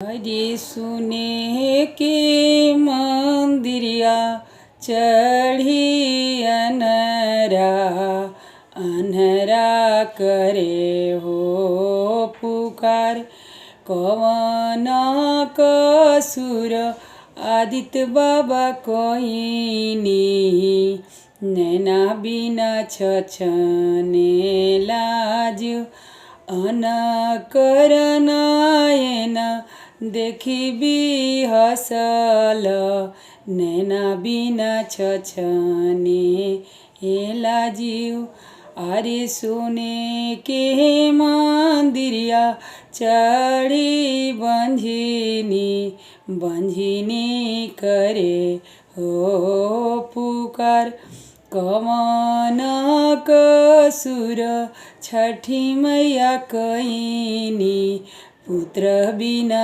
हरे सुने के मंदिरिया चढ़ी अनरा अनहरा करे हो पुकार। कवन कसुर आदित्य बाबा कोइनी नैना बिना छछने लाज अन करनायन देखी भी हसल नैना बिना छछने हेला जीव। अरे सुने के मंदिरिया चढ़ी बंझिनी बंझिनी करे हो पुकार। कवन कसुर छठी मैया कईनी पुत्र बिना